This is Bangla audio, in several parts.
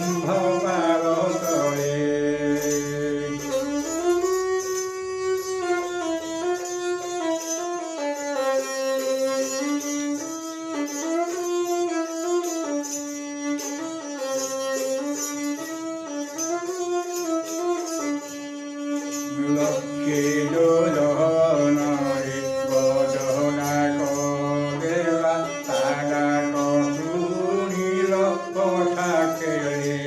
কুম্ভ পার তলে। লক্ষ্মী যোজনরে গজনাক দেবা তাগাক শুনিল কথা কেলে।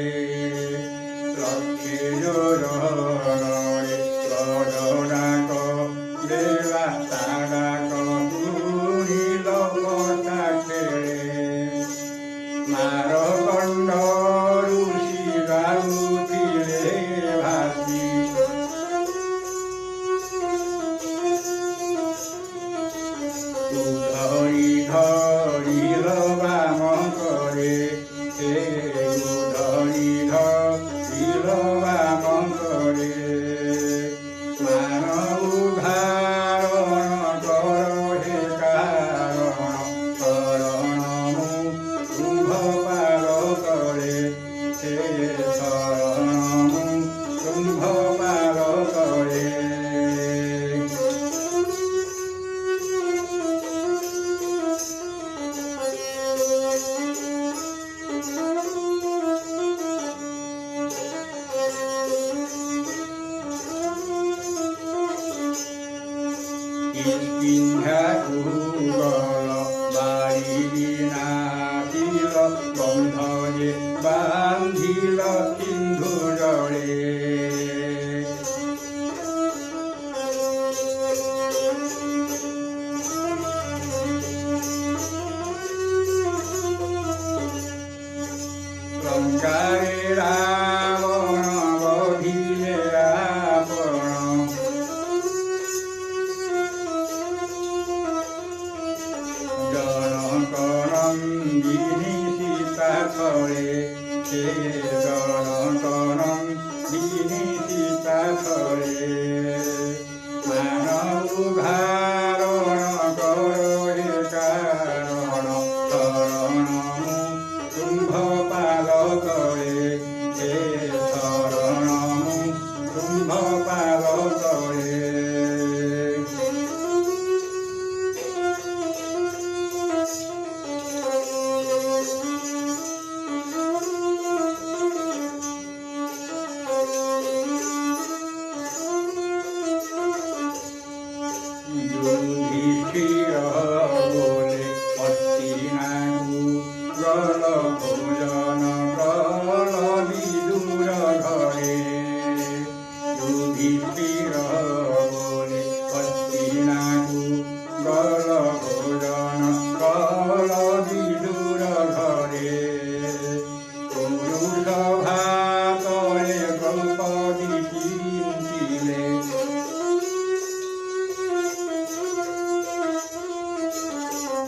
লক্ষ্মী যোজনরে গজনাক দেবা তাগাক শুনিল কথা কেলে। মারকণ্ড ঋষি গাউଥିଲେ ভাসি ধরি ধরিল বাম করে হে ধরি ধরিল বাম করে। মানব ধারণ কর হে কারণ শরণ কুম্ভ পার করে হে শরণ কুম্ভ পার করে। কিংহা কুগল বাড়ি নাচিল বন্ধনে বান্ধিল সিন্ধু জলে। লঙ্কারে রাবণ বধিলে আপন জনকনন্দিনী সীতা ফলে হে জনকনন্দিনী সীতা ফলে। মানব ধারণ কর হে কারণ শরণ কুম্ভ পার করে হে শরণ কুম্ভ পার করে। যুধিষ্ঠির বলে হস্তিনাকু গল ভোজন কল বিদুর ঘরে। যুধিষ্ঠির বলে হস্তিনাকু গল ভোজন কল বিদুর ঘরে। পুরুষ ভাতরে দ্রৌপদী চিন্তিলে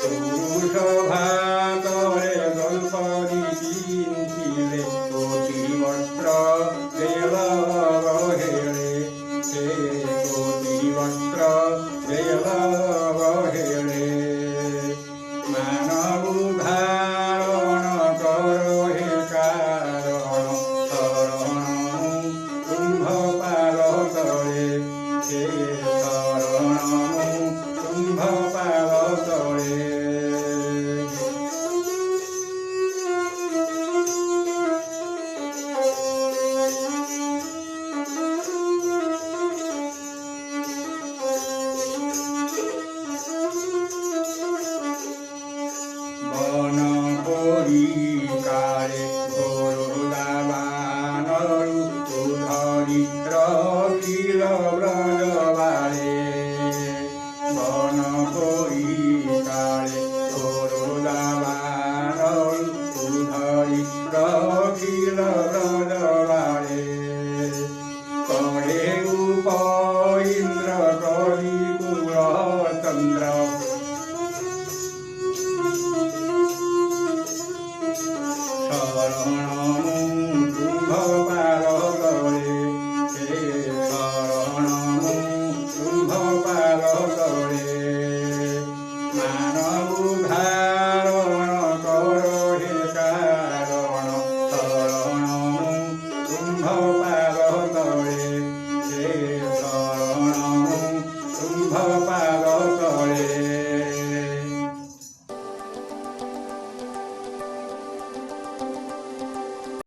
পুরুষ ভাতরে দ্রৌপদী চিন্তিলে। কোটি বস্ত্র দেব হেলে সে কোটি বস্ত্র দেব হেলে। মানব ধারণ কর হে কারণ শরণ কুম্ভ পার করে হে শরণ কুম্ভ পার করে। বন পরিকারে ঘোরদাবানরু ধরি রখিল ব্রজবারে। বন পরিকারে ঘোরদাবানরু ধরি রখিল